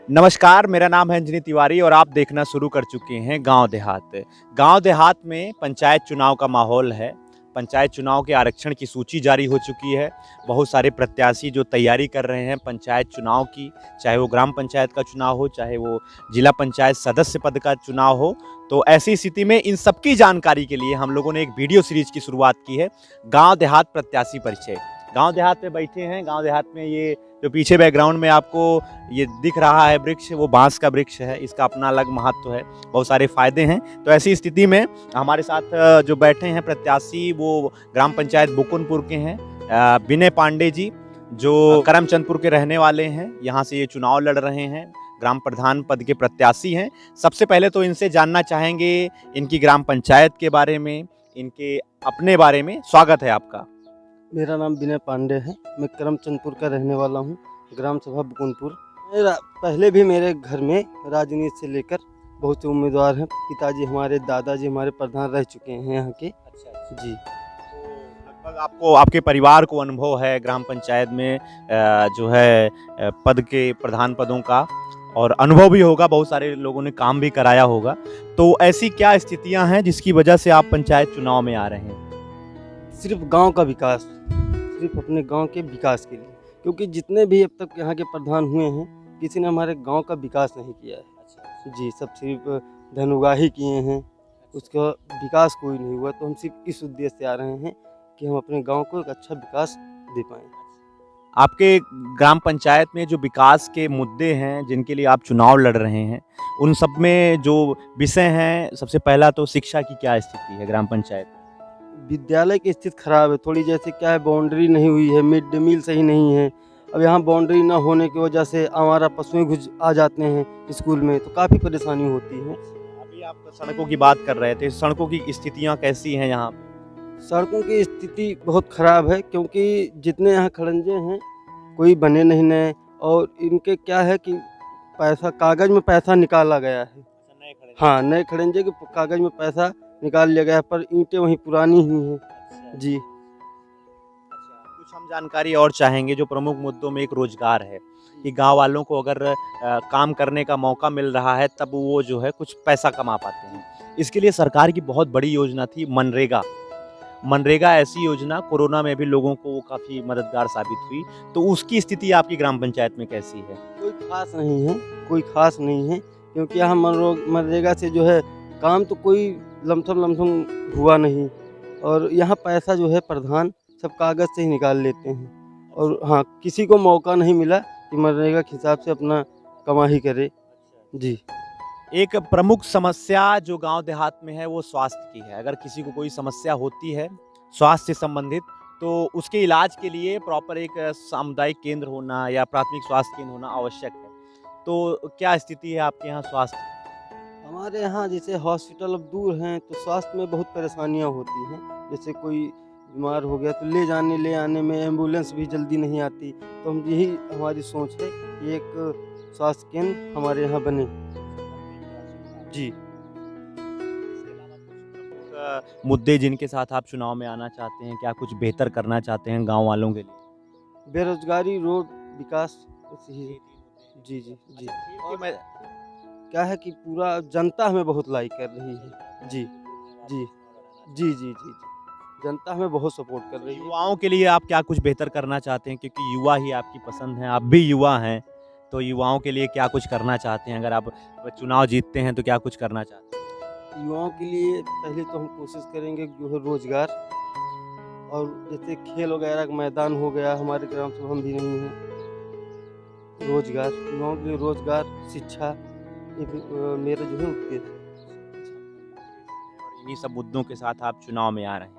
नमस्कार, मेरा नाम है अंजनी तिवारी और आप देखना शुरू कर चुके हैं गांव देहात। गांव देहात में पंचायत चुनाव का माहौल है। पंचायत चुनाव के आरक्षण की सूची जारी हो चुकी है। बहुत सारे प्रत्याशी जो तैयारी कर रहे हैं पंचायत चुनाव की, चाहे वो ग्राम पंचायत का चुनाव हो, चाहे वो जिला पंचायत सदस्य पद का चुनाव हो। तो ऐसी स्थिति में इन सबकी जानकारी के लिए हम लोगों ने एक वीडियो सीरीज की शुरुआत की है, गाँव देहात प्रत्याशी परिचय। गाँव देहात में बैठे हैं। गाँव देहात में ये जो पीछे बैकग्राउंड में आपको ये दिख रहा है वृक्ष, वो बांस का वृक्ष है। इसका अपना अलग महत्व है, बहुत सारे फायदे हैं। तो ऐसी स्थिति में हमारे साथ जो बैठे हैं प्रत्याशी वो ग्राम पंचायत बुकुनपुर के हैं, विनय पांडे जी, जो करमचंदपुर के रहने वाले हैं। यहाँ से ये चुनाव लड़ रहे हैं, ग्राम प्रधान पद के प्रत्याशी हैं। सबसे पहले तो इनसे जानना चाहेंगे इनकी ग्राम पंचायत के बारे में, इनके अपने बारे में। स्वागत है आपका। मेरा नाम विनय पांडे है। मैं करमचंदपुर का रहने वाला हूँ, ग्राम सभा बुकुनपुर। पहले भी मेरे घर में राजनीति से लेकर बहुत से उम्मीदवार हैं। पिताजी हमारे, दादाजी हमारे प्रधान रह चुके हैं यहाँ के। अच्छा जी। लगभग आपको, आपके परिवार को अनुभव है ग्राम पंचायत में जो है पद के प्रधान पदों का, और अनुभव भी होगा, बहुत सारे लोगों ने काम भी कराया होगा। तो ऐसी क्या स्थितियां हैं जिसकी वजह से आप पंचायत चुनाव में आ रहे हैं? सिर्फ गांव का विकास, सिर्फ अपने गांव के विकास के लिए, क्योंकि जितने भी अब तक यहाँ के प्रधान हुए हैं किसी ने हमारे गांव का विकास नहीं किया है। जी, सब सिर्फ धन उगाही किए हैं, उसका विकास कोई नहीं हुआ। तो हम सिर्फ इस उद्देश्य से आ रहे हैं कि हम अपने गांव को एक अच्छा विकास दे पाएँ। आपके ग्राम पंचायत में जो विकास के मुद्दे हैं जिनके लिए आप चुनाव लड़ रहे हैं, उन सब में जो विषय हैं, सबसे पहला तो शिक्षा की क्या स्थिति है ग्राम पंचायत? विद्यालय की स्थिति खराब है थोड़ी। जैसे क्या है, बाउंड्री नहीं हुई है, मिड डे मील सही नहीं है। अब यहाँ बाउंड्री ना होने की वजह से आवारा पशुएं घुस आ जाते हैं स्कूल में, तो काफ़ी परेशानी होती है। अभी आप सड़कों की बात कर रहे थे, सड़कों की स्थितियाँ कैसी हैं यहाँ पे? सड़कों की स्थिति बहुत ख़राब है, क्योंकि जितने यहाँ खड़ंजे हैं कोई बने नहीं नए। और इनके क्या है कि पैसा, कागज़ में पैसा निकाला गया है। हाँ, नए खड़ंजे के कागज़ में पैसा निकाल लिया गया है, पर ईंटें वहीं पुरानी ही हैं। जी। कुछ हम जानकारी और चाहेंगे। जो प्रमुख मुद्दों में एक रोजगार है कि गांव वालों को अगर काम करने का मौका मिल रहा है तब वो जो है कुछ पैसा कमा पाते हैं। इसके लिए सरकार की बहुत बड़ी योजना थी मनरेगा। मनरेगा ऐसी योजना कोरोना में भी लोगों को काफ़ी मददगार साबित हुई। तो उसकी स्थिति आपकी ग्राम पंचायत में कैसी है? कोई खास नहीं है, कोई खास नहीं है, क्योंकि यहाँ मनरेगा से जो है काम तो कोई लमसम हुआ नहीं। और यहाँ पैसा जो है प्रधान सब कागज़ से ही निकाल लेते हैं। और हाँ, किसी को मौका नहीं मिला कि मनरेगा के हिसाब से अपना कमाई करे। जी। एक प्रमुख समस्या जो गांव देहात में है वो स्वास्थ्य की है। अगर किसी को कोई समस्या होती है स्वास्थ्य से संबंधित, तो उसके इलाज के लिए प्रॉपर एक सामुदायिक केंद्र होना या प्राथमिक स्वास्थ्य केंद्र होना आवश्यक है। तो क्या स्थिति है आपके यहाँ स्वास्थ्य? हमारे यहाँ जैसे हॉस्पिटल अब दूर हैं, तो स्वास्थ्य में बहुत परेशानियाँ होती हैं। जैसे कोई बीमार हो गया तो ले आने में एम्बुलेंस भी जल्दी नहीं आती। तो हम यही हमारी सोच है कि एक स्वास्थ्य केंद्र हमारे यहाँ बने। जी। मुद्दे जिनके साथ आप चुनाव में आना चाहते हैं, क्या कुछ बेहतर करना चाहते हैं गांव वालों के लिए? बेरोजगारी, रोड विकास, जी जी जी जी। और मैं क्या है कि पूरा जनता हमें बहुत लाइक कर रही है। जी जी जी जी जी जी। जनता हमें बहुत सपोर्ट कर रही है। युवाओं के लिए आप क्या कुछ बेहतर करना चाहते हैं, क्योंकि युवा ही आपकी पसंद है, आप भी युवा हैं, तो युवाओं के लिए क्या कुछ करना चाहते हैं? अगर आप चुनाव जीतते हैं तो क्या कुछ करना चाहते हैं? युवाओं के लिए पहले तो हम कोशिश करेंगे जो है रोजगार, और जैसे खेल वगैरह का मैदान हो गया, हमारे ग्राम सभा में भी नहीं है। रोजगार, युवाओं के लिए रोजगार, शिक्षा, ये मेरा जो है उद्देश्य। इन्हीं सब मुद्दों के साथ आप चुनाव में आ रहे हैं।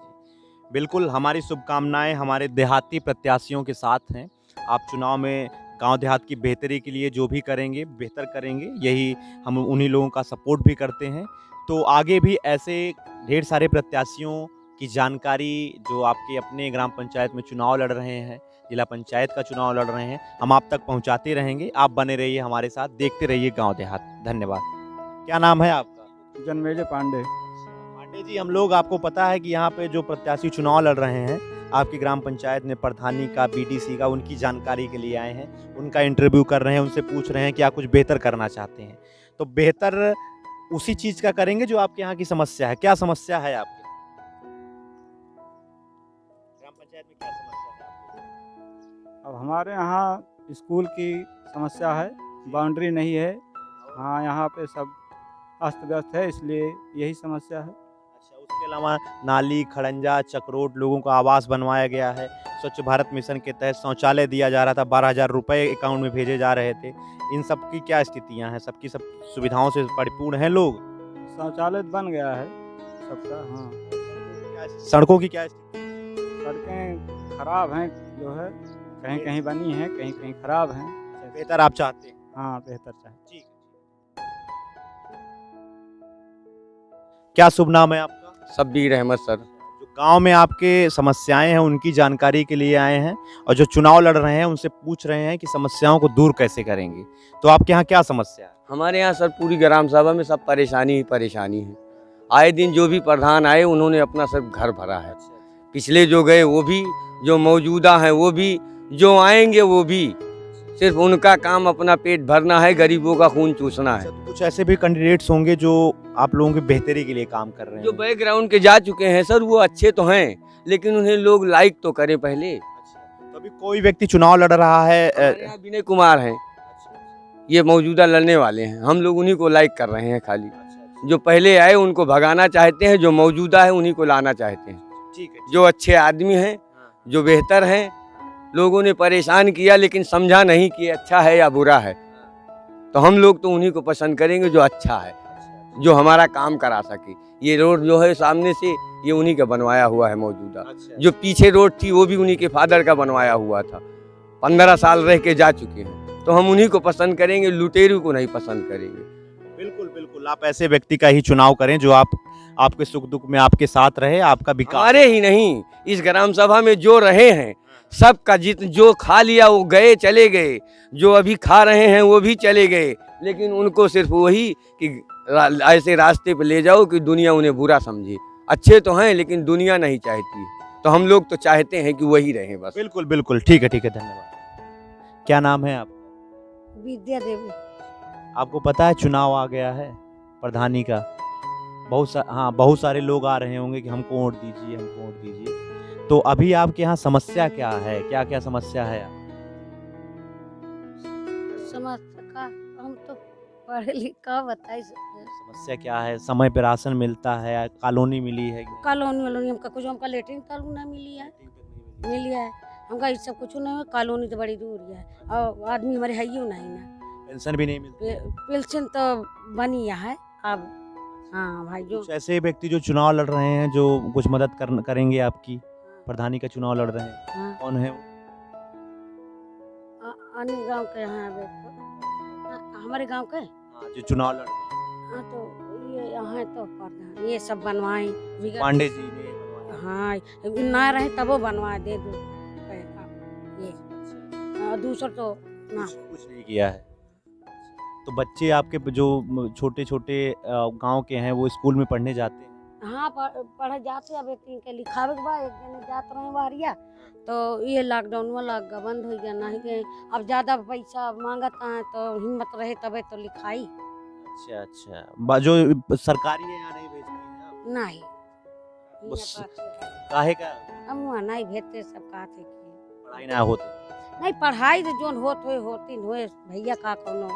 बिल्कुल, हमारी शुभकामनाएं हमारे देहाती प्रत्याशियों के साथ हैं। आप चुनाव में गांव देहात की बेहतरी के लिए जो भी करेंगे बेहतर करेंगे, यही हम उन्हीं लोगों का सपोर्ट भी करते हैं। तो आगे भी ऐसे ढेर सारे प्रत्याशियों की जानकारी जो आपके अपने ग्राम पंचायत में चुनाव लड़ रहे हैं, जिला पंचायत का चुनाव लड़ रहे हैं, हम आप तक पहुंचाते रहेंगे। आप बने रहिए हमारे साथ, देखते रहिए गांव देहात। धन्यवाद। क्या नाम है आपका? जन्मेजय पांडे। पांडे जी, हम लोग, आपको पता है कि यहाँ पे जो प्रत्याशी चुनाव लड़ रहे हैं आपकी ग्राम पंचायत में प्रधानी का, बीडीसी का, उनकी जानकारी के लिए आए हैं, उनका इंटरव्यू कर रहे हैं, उनसे पूछ रहे हैं कि आप कुछ बेहतर करना चाहते हैं। तो बेहतर उसी चीज़ का करेंगे जो आपके यहाँ की समस्या है। क्या समस्या है आपकी ग्राम पंचायत में, क्या समस्या है आपकी? अब हमारे यहाँ स्कूल की समस्या है, बाउंड्री नहीं है। हाँ, यहाँ पे सब अस्त व्यस्त है, इसलिए यही समस्या है। अच्छा, उसके अलावा नाली, खड़ंजा, चक्रोट, लोगों को आवास बनवाया गया है। स्वच्छ भारत मिशन के तहत शौचालय दिया जा रहा था, 12,000 रुपये अकाउंट में भेजे जा रहे थे। इन सब की क्या स्थितियाँ हैं? सबकी सब सुविधाओं से परिपूर्ण हैं लोग? शौचालय बन गया है सबका। हाँ, सड़कों की क्या स्थिति? सड़कें खराब हैं, जो है कहीं कहीं बनी हैं, कहीं कहीं खराब हैं। बेहतर आप चाहते हैं? हाँ, बेहतर चाहिए। ठीक। क्या शुभ नाम है आपका? शब्बीर अहमद सर। जो गांव में आपके समस्याएं हैं उनकी जानकारी के लिए आए हैं, और जो चुनाव लड़ रहे हैं उनसे पूछ रहे हैं कि समस्याओं को दूर कैसे करेंगे। तो आपके यहाँ क्या समस्या है? हमारे यहाँ सर पूरी ग्राम सभा में सब परेशानी ही परेशानी है। आए दिन जो भी प्रधान आए उन्होंने अपना सब घर भरा है। पिछले जो गए वो भी, जो मौजूदा हैं वो भी, जो आएंगे वो भी। सिर्फ उनका काम अपना पेट भरना है, गरीबों का खून चूसना है। तो कुछ ऐसे भी कैंडिडेट्स होंगे जो आप लोगों की बेहतरी के लिए काम कर रहे हैं? जो बैकग्राउंड के जा चुके हैं सर वो अच्छे तो हैं, लेकिन उन्हें लोग लाइक तो करें पहले। तो अभी कोई व्यक्ति चुनाव लड़ रहा है? हमारे यहाँ विनय कुमार हैं, ये मौजूदा लड़ने वाले हैं। हम लोग उन्हीं को लाइक कर रहे हैं खाली। जो पहले आए उनको भगाना चाहते हैं, जो मौजूदा है उन्हीं को लाना चाहते हैं। ठीक है। जो अच्छे आदमी हैं, जो बेहतर हैं, लोगों ने परेशान किया लेकिन समझा नहीं कि अच्छा है या बुरा है, तो हम लोग तो उन्हीं को पसंद करेंगे जो अच्छा है, जो हमारा काम करा सके। ये रोड जो है सामने से, ये उन्हीं का बनवाया हुआ है मौजूदा। जो पीछे रोड थी वो भी उन्हीं के फादर का बनवाया हुआ था। 15 साल रह के जा चुके हैं, तो हम उन्हीं को पसंद करेंगे, लुटेरू को नहीं पसंद करेंगे। बिल्कुल बिल्कुल, आप ऐसे व्यक्ति का ही चुनाव करें जो आपके सुख दुख में आपके साथ रहे, आपका विकास। हमारे ही नहीं, इस ग्राम सभा में जो रहे हैं सबका जो खा लिया वो गए चले गए, जो अभी खा रहे हैं वो भी चले गए, लेकिन उनको सिर्फ वही कि ऐसे रास्ते पे ले जाओ कि दुनिया उन्हें बुरा समझे। अच्छे तो हैं लेकिन दुनिया नहीं चाहती, तो हम लोग तो चाहते हैं कि वही रहें बस। बिल्कुल बिल्कुल, ठीक है, धन्यवाद। क्या नाम है आप? विद्या देवी। आपको पता है चुनाव आ गया है प्रधानी का? बहुत सारे लोग आ रहे होंगे कि हमको वोट दीजिए, हमको वोट दीजिए। तो अभी आपके यहाँ समस्या क्या है? क्या क्या समस्या है? समस्या का हम तो पढ़े लिखा बताई सकते हैं। समस्या क्या है? समय पे राशन मिलता है? कॉलोनी मिली है? कॉलोनी वालोनी हमका कुछ, हमका लेटरिन तालू ना मिली है, हमका ये सब कुछ नहीं है। कॉलोनी तो बड़ी दूर है, और आदमी हमारे है ही नहीं ना। पेंशन भी नहीं मिलती? पेंशन तो बनी है अब। हाँ भाई, जो कुछ ऐसे व्यक्ति जो चुनाव लड़ रहे हैं जो कुछ मदद करेंगे आपकी? प्रधानी का चुनाव लड़ रहे हैं, हाँ, कौन है? अन्य गांव के यहाँ हमारे गांव के जो चुनाव लड़ रहे हैं? हाँ, तो ये यहाँ तो प्रधान ये सब बनवाए पांडे जी ने बनवाया। हाँ, ना रहे तब वो बनवा दे दो ये, और दूसरा तो ना कुछ नहीं किया है। तो बच्चे आपके जो छोटे छोटे गांव के हैं वो स्कूल में पढ़ने जाते हैं? हाँ, पढ़े जाते। अब एक के लिखावे के बाद एक जने जात रहे बाहरिया, तो ये लॉकडाउन में लग बंद हो गया, नहीं गए। अब ज्यादा पैसा मांगता है तो हिम्मत रहे तबे तो लिखाई। अच्छा अच्छा, जो सरकारी है यहाँ नहीं भेजती हैं आप? नहीं, बस काहे का? हम वहाँ नहीं भेजते, सब कहा थे कि पढ़ाई ना होती? नहीं, पढ़ाई तो जोन होती होए भैया का कोनो।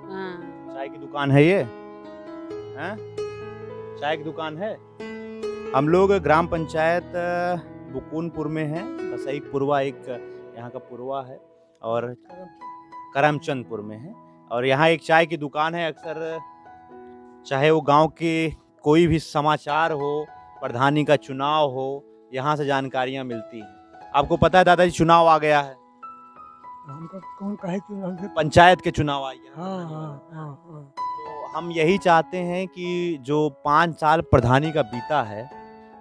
हाँ, चाय की दुकान है ये? हैं? चाय की दुकान है? हम लोग ग्राम पंचायत बुकुनपुर में हैं। बसई पुरवा एक यहाँ का पुरवा है, और करमचंदपुर में है, और यहाँ एक चाय की दुकान है। अक्सर चाहे वो गांव के कोई भी समाचार हो, प्रधानी का चुनाव हो, यहाँ से जानकारियाँ मिलती हैं। आपको पता है दादाजी चुनाव आ गया है? हमको कौन कहे चुनाव से? पंचायत के चुनाव आ गया। हाँ। तो हम यही चाहते हैं कि जो 5 साल प्रधानी का बीता है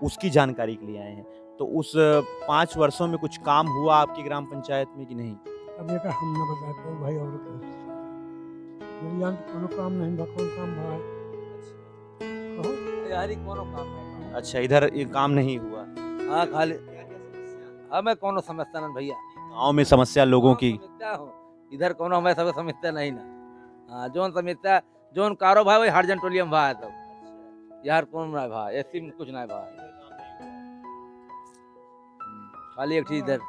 उसकी जानकारी के लिए आए हैं। तो उस 5 वर्षों में कुछ काम हुआ आपकी ग्राम पंचायत में कि नहीं? अब ये का हम न बताते हो भाई, और मेरी जान तो कोनो काम नहीं बा, कौन काम बा कहो? यारी कोनो काम है। अच्छा, इधर ये काम नहीं हुआ? हाँ, खाली हमें कोनो समस्या नहीं भैया। गांव में समस्या लोगों की समस्या हो इधर कोनो हमें सब समस्या नहीं ना। हाँ जोन समस्या जोन कारो भाई वही हरजन टोलियम भाई तब यार कौन ना भाई ऐसी में कुछ ना भाई। खाली एक चीज इधर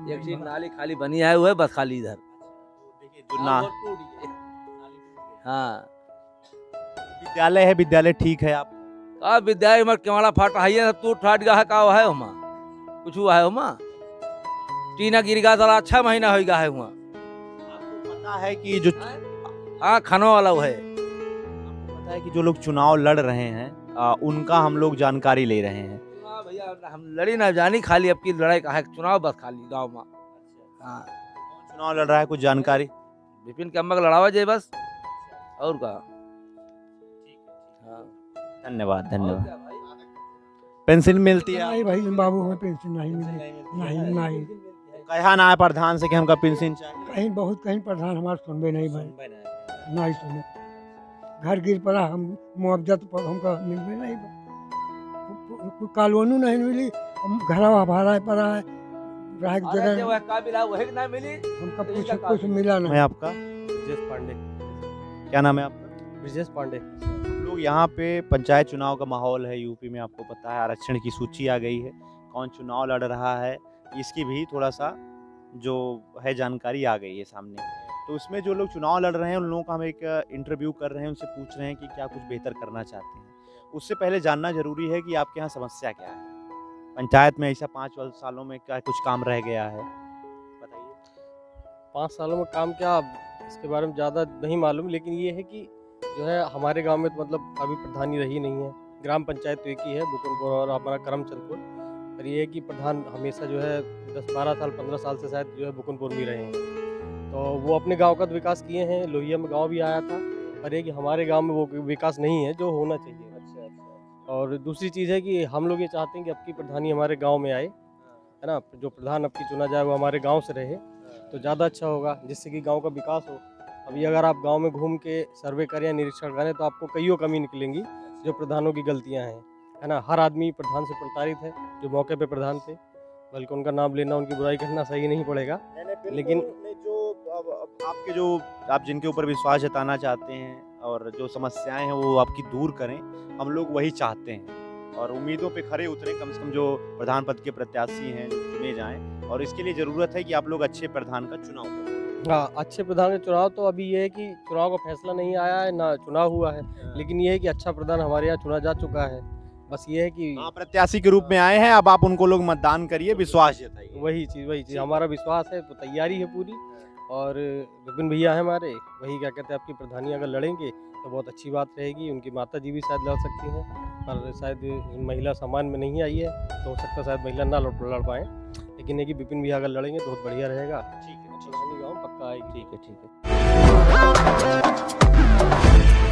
एक चीज नाली खाली बनी है वो है बस खाली इधर। देखिए जो ना हाँ विद्यालय है, विद्यालय ठीक है आप का विद्यालय में केवाड़ा फाटा है सब टूट फाट गया है का है हुआ कुछ हुआ है हुआ टीना गिर गया साला 6 महीना हो गया है हुआ। आपको पता है कि जो हाँ खानो वाला वो है। आपको पता है कि जो लोग चुनाव लड़ रहे हैं उनका हम लोग जानकारी ले रहे हैं। हाँ भैया हम लड़ी ना जानी खाली अब की लड़ाई का है चुनाव बस खाली गांव में। हाँ कौन चुनाव लड़ रहा है कुछ जानकारी? विपिन के अम्मा का लड़ावा जाए बस और का। हाँ धन्यवाद धन्यवाद। पेंशन मिलती है? नहीं भाई बाबू हमें पेंशन नहीं मिली, नहीं नहीं कहा ना है प्रधान से कि हमका पेंशन चाहिए? कहीं बहुत कहीं प्रधान हमारे सुनबे नहीं भाई, नहीं सुने। घर गिर पड़ा हम मुआवजा तो हमका मिलबे नहीं भाई, कालोनू नहीं मिली, हम घरवा भाड़ा पड़ा है, रह के अरे जगह वह काबिल है वही ना मिली। हमका कुछ मिला मैं नहीं। आपका ब्रजेश पांडे। क्या नाम है आपका? ब्रजेश पांडे। हम लोग यहाँ पे पंचायत चुनाव का माहौल है यूपी में, आपको पता है आरक्षण की सूची आ गई है, कौन चुनाव लड़ रहा है इसकी भी थोड़ा सा जो है जानकारी आ गई है सामने। तो उसमें जो लोग चुनाव लड़ रहे हैं उन लोगों का हम एक इंटरव्यू कर रहे हैं, उनसे पूछ रहे हैं कि क्या कुछ बेहतर करना चाहते हैं। उससे पहले जानना जरूरी है कि आपके यहाँ समस्या क्या है, पंचायत में ऐसा 5 सालों में क्या कुछ काम रह गया है, बताइए। 5 सालों में काम क्या इसके बारे में ज़्यादा नहीं मालूम, लेकिन ये है कि जो है हमारे गांव में तो मतलब अभी प्रधानी रही नहीं है। ग्राम पंचायत तो एक ही है बुकुनपुर और हमारा करमचंदपुर, पर ये है कि प्रधान हमेशा जो है 10-12 साल 15 साल से शायद जो है बुकुनपुर में रहे हैं। तो वो अपने गांव का तो विकास किए हैं, लोहिया में गांव भी आया था, पर ये कि हमारे गांव में वो विकास नहीं है जो होना चाहिए। और दूसरी चीज़ है कि हम लोग ये चाहते हैं कि अब की प्रधानी हमारे गाँव में आए, है ना, जो प्रधान अब की चुना जाए वो हमारे गाँव से रहे तो ज़्यादा अच्छा होगा, जिससे कि गाँव का विकास हो। अभी अगर आप गांव में घूम के सर्वे करें या निरीक्षण करें तो आपको कईयों कमी निकलेंगी जो प्रधानों की गलतियां हैं, है ना। हर आदमी प्रधान से प्रताड़ित है जो मौके पे प्रधान थे, बल्कि उनका नाम लेना उनकी बुराई करना सही नहीं पड़ेगा। लेकिन जो आपके जो आप जिनके ऊपर विश्वास जताना चाहते हैं और जो समस्याएं हैं वो आपकी दूर करें, हम लोग वही चाहते हैं और उम्मीदों पे खरे उतरें, कम से कम जो प्रधान पद के प्रत्याशी हैं चुने जाएं। और इसके लिए ज़रूरत है कि आप लोग अच्छे प्रधान का चुनाव करें। हाँ, अच्छे प्रधान का चुनाव तो अभी ये है कि चुनाव का फैसला नहीं आया है ना चुनाव हुआ है, लेकिन ये है कि अच्छा प्रधान हमारे यहाँ चुना जा चुका है। बस ये है कि प्रत्याशी के रूप में आए हैं, अब आप उनको लोग मतदान करिए, विश्वास जताइए। वही चीज़ हमारा विश्वास है, तो तैयारी है पूरी। और विपिन भैया है हमारे, वही क्या कहते हैं आपकी प्रधानी अगर लड़ेंगे तो बहुत अच्छी बात रहेगी। उनकी माता जी भी शायद लड़ सकती हैं, पर शायद महिला सम्मान में नहीं आई है तो हो सकता है शायद महिला ना लड़ पाएँ, लेकिन है कि विपिन भैया अगर लड़ेंगे तो बहुत बढ़िया रहेगा। ठीक है, प्रधानी गाँव पक्का आएगी। ठीक है।